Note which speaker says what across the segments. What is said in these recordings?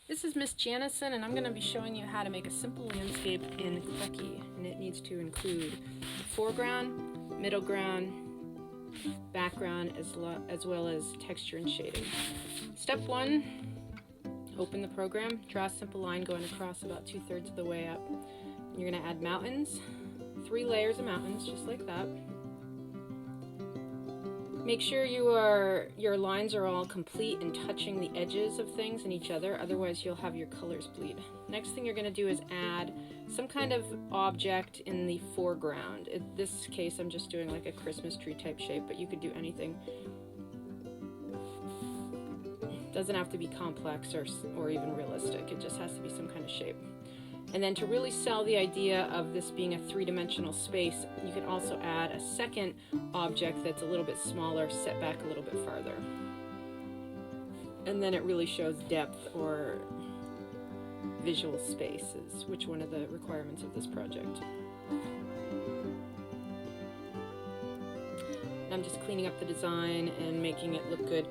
Speaker 1: This is Miss Janison, and I'm going to be showing you how to make a simple landscape in Clicky. And it needs to include foreground, middle ground, background, as well as texture and shading. Step 1, open the program, draw a simple line going across about 2/3 of the way up. And you're going to add mountains, 3 layers of mountains, just like that. Make sure your lines are all complete and touching the edges of things and each other, otherwise you'll have your colors bleed. Next thing you're going to do is add some kind of object in the foreground. In this case I'm just doing like a Christmas tree type shape, but you could do anything. It doesn't have to be complex or even realistic, it just has to be some kind of shape. And then to really sell the idea of this being a 3-dimensional space, you can also add a second object that's a little bit smaller, set back a little bit farther. And then it really shows depth or visual space is which one of the requirements of this project. And I'm just cleaning up the design and making it look good.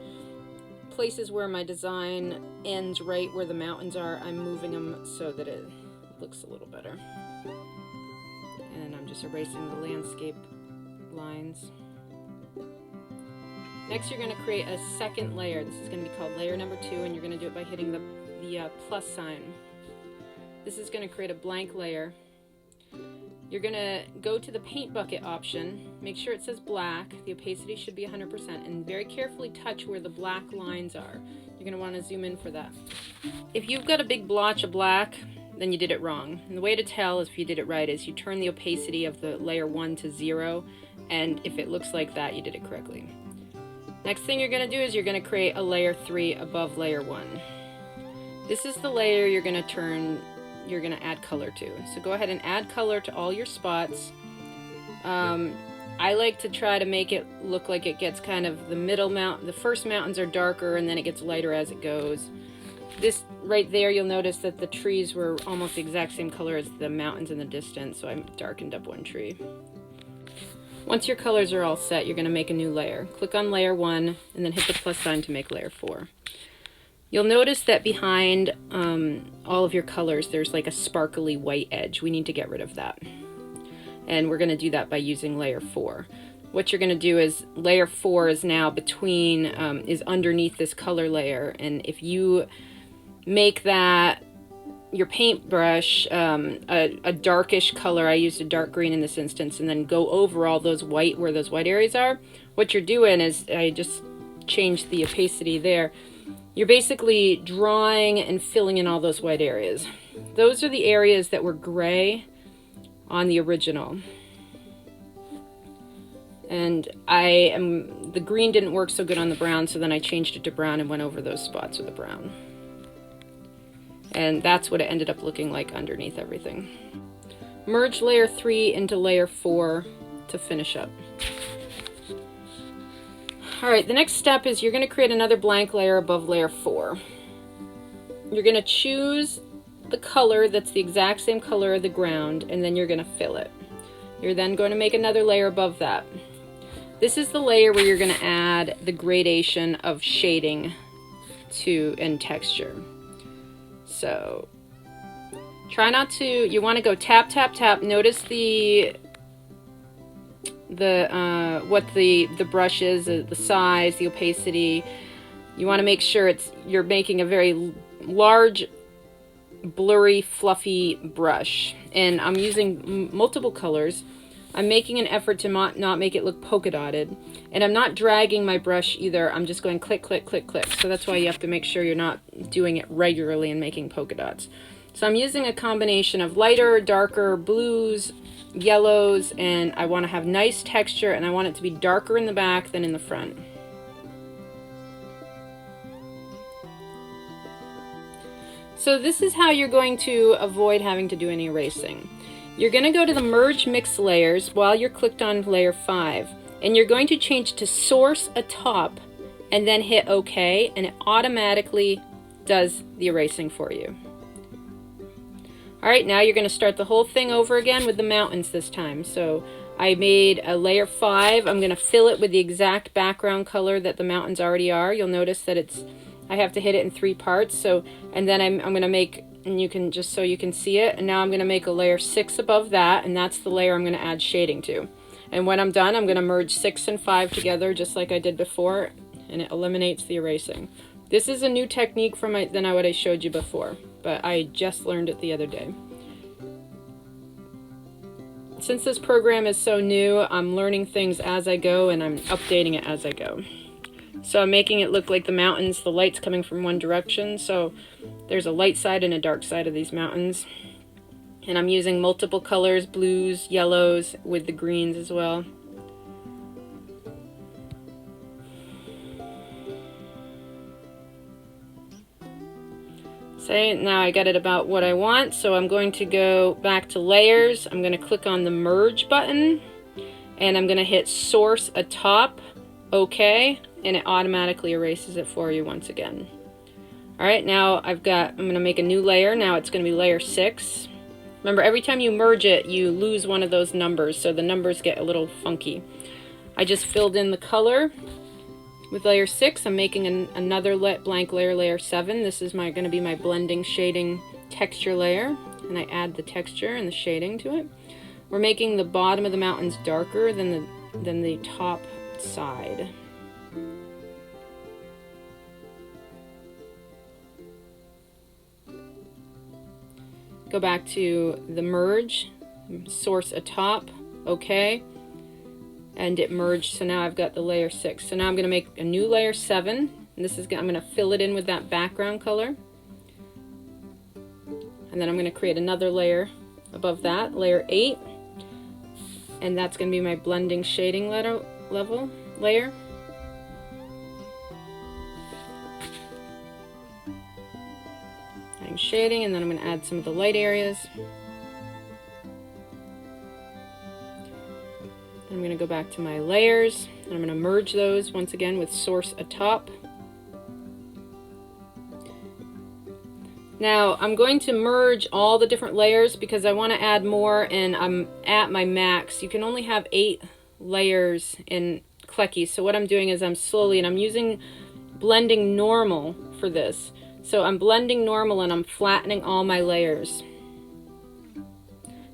Speaker 1: Places where my design ends right where the mountains are, I'm moving them so that it looks a little better. And I'm just erasing the landscape lines. Next you're going to create a second layer. This is going to be called layer number 2, and you're going to do it by hitting the plus sign. This is going to create a blank layer. You're going to go to the paint bucket option, make sure it says black, the opacity should be 100%, and very carefully touch where the black lines are. You're going to want to zoom in for that. If you've got a big blotch of black, then you did it wrong. And the way to tell if you did it right is you turn the opacity of the layer 1 to 0, and if it looks like that, you did it correctly. Next thing you're going to do is you're going to create a layer 3 above layer 1. This is the layer you're going to add color to. So go ahead and add color to all your spots. I like to try to make it look like it gets kind of the first mountains are darker and then it gets lighter as it goes. This right there, you'll notice that the trees were almost the exact same color as the mountains in the distance, so I darkened up one tree. Once your colors are all set, you're going to make a new layer. Click on layer 1 and then hit the plus sign to make layer 4. You'll notice that behind all of your colors there's like a sparkly white edge. We need to get rid of that. And we're going to do that by using layer 4. What you're going to do is layer 4 is now is underneath this color layer, and if you make that your paintbrush a darkish color, I used a dark green in this instance, and then go over all those white where those white areas are, what you're doing is, I just changed the opacity there, you're basically drawing and filling in all those white areas. Those are the areas that were gray on the original. And the green didn't work so good on the brown, so then I changed it to brown and went over those spots with the brown. And that's what it ended up looking like underneath everything. Merge layer 3 into layer 4 to finish up. Alright, the next step is you're going to create another blank layer above layer 4. You're going to choose the color that's the exact same color of the ground, and then you're going to fill it. You're then going to make another layer above that. This is the layer where you're going to add the gradation of shading and texture. So try not to, you want to go tap, tap, tap. Notice what the brush is, the size, the opacity. You want to make sure you're making a very large, blurry, fluffy brush. And I'm using multiple colors. I'm making an effort to not make it look polka dotted. And I'm not dragging my brush either. I'm just going click, click, click, click. So that's why you have to make sure you're not doing it regularly and making polka dots. So I'm using a combination of lighter, darker blues, yellows, and I want to have nice texture, and I want it to be darker in the back than in the front. So this is how you're going to avoid having to do any erasing. You're going to go to the Merge Mix Layers while you're clicked on layer 5, and you're going to change to Source Atop, and then hit OK, and it automatically does the erasing for you. Alright, now you're going to start the whole thing over again with the mountains this time. So I made a layer 5. I'm going to fill it with the exact background color that the mountains already are. You'll notice that I have to hit it in 3 parts. So, and then I'm going to make, and you can just so you can see it, and now I'm going to make a layer 6 above that, and that's the layer I'm going to add shading to. And when I'm done, I'm going to merge 6 and 5 together just like I did before, and it eliminates the erasing. This is a new technique from what I showed you before, but I just learned it the other day. Since this program is so new, I'm learning things as I go, and I'm updating it as I go. So I'm making it look like the mountains, the light's coming from one direction, so there's a light side and a dark side of these mountains. And I'm using multiple colors, blues, yellows, with the greens as well. So now I got it about what I want, so I'm going to go back to layers. I'm going to click on the merge button, and I'm going to hit source atop, OK, and it automatically erases it for you once again. Alright, now I'm going to make a new layer. Now it's going to be layer 6. Remember, every time you merge it, you lose one of those numbers, so the numbers get a little funky. I just filled in the color with layer 6. I'm making another blank layer, layer 7. This is going to be my blending, shading, texture layer, and I add the texture and the shading to it. We're making the bottom of the mountains darker than the top side. Go back to the merge, source atop, OK, and it merged, so now I've got the layer 6. So now I'm going to make a new layer 7, and this is I'm going to fill it in with that background color. And then I'm going to create another layer above that, layer 8, and that's going to be my blending shading layer. Adding shading, and then I'm going to add some of the light areas. I'm going to go back to my layers, and I'm going to merge those once again with source atop. Now I'm going to merge all the different layers because I want to add more, and I'm at my max. You can only have 8 layers in Klecky, so what I'm doing is I'm using blending normal for this. So I'm blending normal and I'm flattening all my layers.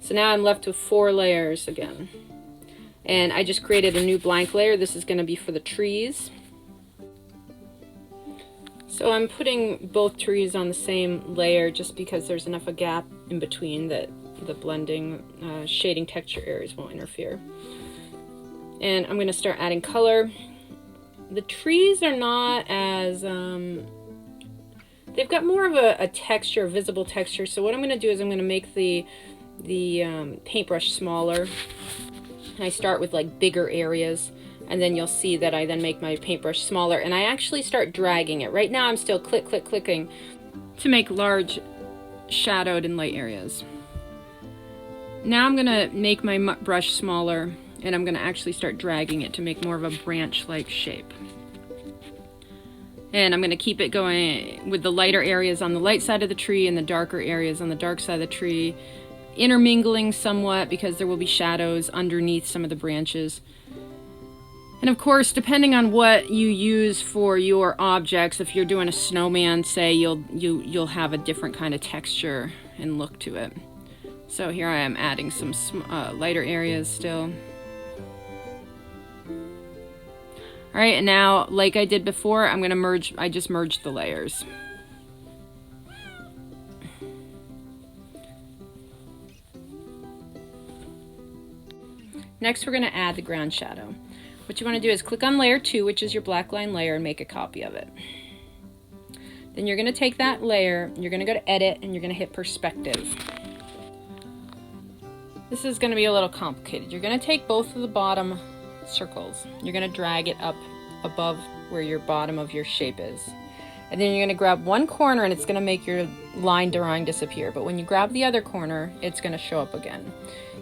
Speaker 1: So now I'm left with 4 layers again. And I just created a new blank layer. This is going to be for the trees. So I'm putting both trees on the same layer just because there's enough a gap in between that the blending, shading texture areas won't interfere. And I'm going to start adding color. The trees are not as... they've got more of a texture, a visible texture. So what I'm going to do is I'm going to make the paintbrush smaller. And I start with like bigger areas, and then you'll see that I then make my paintbrush smaller, and I actually start dragging it. Right now I'm still clicking to make large shadowed and light areas. Now I'm going to make my brush smaller, and I'm going to actually start dragging it to make more of a branch-like shape. And I'm going to keep it going with the lighter areas on the light side of the tree and the darker areas on the dark side of the tree, intermingling somewhat because there will be shadows underneath some of the branches. And of course, depending on what you use for your objects, if you're doing a snowman, say, you'll have a different kind of texture and look to it. So here I am adding some lighter areas still. Alright, and now, like I did before, I'm going to merge, I just merged the layers. Next, we're going to add the ground shadow. What you want to do is click on layer 2, which is your black line layer, and make a copy of it. Then you're going to take that layer, you're going to go to edit, and you're going to hit perspective. This is going to be a little complicated. You're going to take both of the bottom circles. You're going to drag it up above where your bottom of your shape is. And then you're going to grab one corner, and it's going to make your line drawing disappear. But when you grab the other corner, it's going to show up again.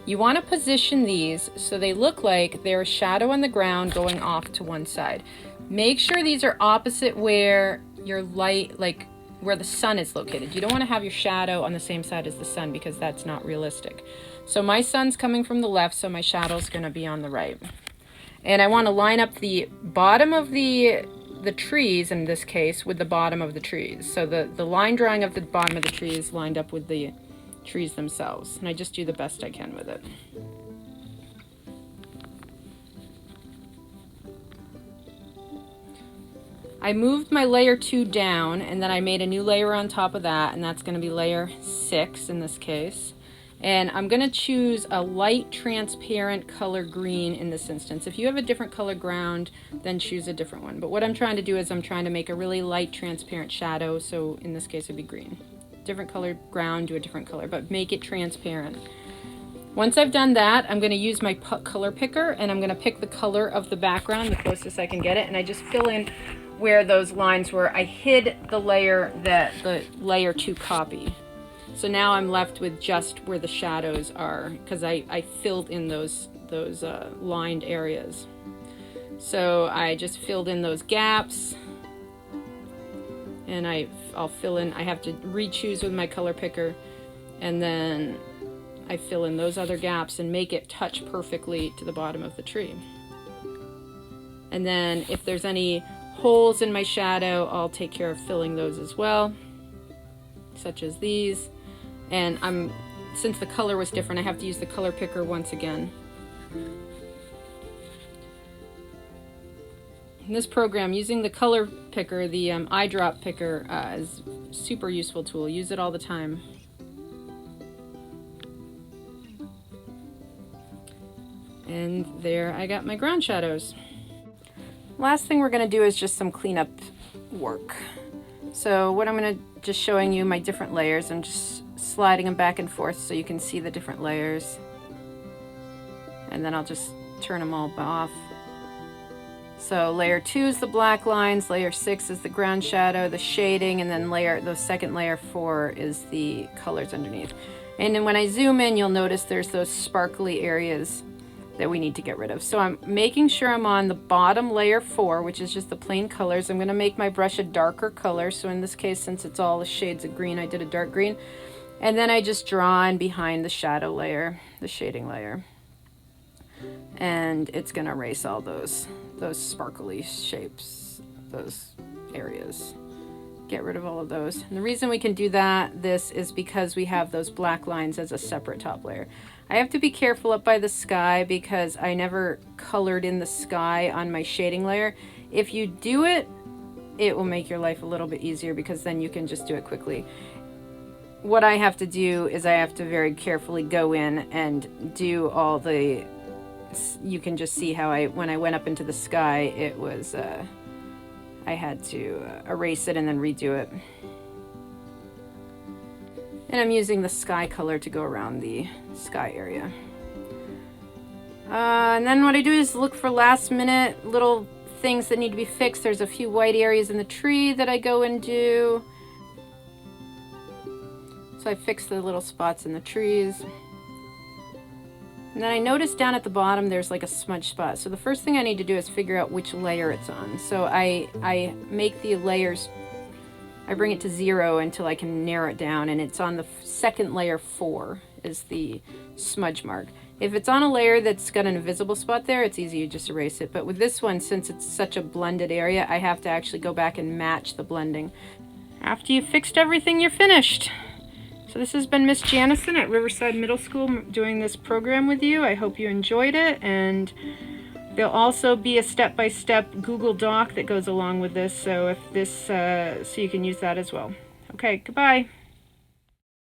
Speaker 1: You want to position these so they look like they're a shadow on the ground going off to one side. Make sure these are opposite where your light, like where the sun is located. You don't want to have your shadow on the same side as the sun because that's not realistic. So my sun's coming from the left, so my shadow's going to be on the right. And I want to line up the bottom of the the trees, in this case, with the bottom of the trees. So the line drawing of the bottom of the trees lined up with the trees themselves. And I just do the best I can with it. I moved my layer 2 down, and then I made a new layer on top of that, and that's going to be layer 6 in this case. And I'm going to choose a light transparent color green in this instance. If you have a different color ground, then choose a different one. But what I'm trying to do is I'm trying to make a really light transparent shadow, so in this case it'd be green. Different color ground, do a different color, but make it transparent. Once I've done that, I'm going to use my color picker, and I'm going to pick the color of the background, the closest I can get it, and I just fill in where those lines were. I hid the layer that the layer 2 copy. So now I'm left with just where the shadows are, because I filled in those lined areas. So I just filled in those gaps, and I'll fill in, I have to re-choose with my color picker, and then I fill in those other gaps and make it touch perfectly to the bottom of the tree. And then if there's any holes in my shadow, I'll take care of filling those as well, such as these. And since the color was different, I have to use the color picker once again. In this program, using the color picker, the eyedrop picker, is a super useful tool. Use it all the time. And there I got my ground shadows. Last thing we're going to do is just some cleanup work. So what I'm going to just showing you my different layers. I'm just sliding them back and forth so you can see the different layers. And then I'll just turn them all off. So layer 2 is the black lines, layer 6 is the ground shadow, the shading, and then the second layer 4 is the colors underneath. And then when I zoom in, you'll notice there's those sparkly areas that we need to get rid of. So I'm making sure I'm on the bottom layer 4, which is just the plain colors. I'm going to make my brush a darker color. So in this case, since it's all the shades of green, I did a dark green. And then I just draw in behind the shadow layer, the shading layer. And it's going to erase all those sparkly shapes, those areas. Get rid of all of those. And the reason we can do this is because we have those black lines as a separate top layer. I have to be careful up by the sky because I never colored in the sky on my shading layer. If you do it, it will make your life a little bit easier because then you can just do it quickly. What I have to do is I have to very carefully go in and do all the, you can just see how when I went up into the sky, it was, I had to erase it and then redo it. And I'm using the sky color to go around the sky area. And then what I do is look for last minute little things that need to be fixed. There's a few white areas in the tree that I go and do. So I fix the little spots in the trees. And then I notice down at the bottom there's like a smudge spot. So the first thing I need to do is figure out which layer it's on. So I make the layers, I bring it to 0 until I can narrow it down, and it's on the second layer 4 is the smudge mark. If it's on a layer that's got an invisible spot there, it's easy to just erase it. But with this one, since it's such a blended area, I have to actually go back and match the blending. After you've fixed everything, you're finished. So this has been Miss Janison at Riverside Middle School doing this program with you. I hope you enjoyed it, and there'll also be a step-by-step Google Doc that goes along with this, so if this, so you can use that as well. Okay, goodbye.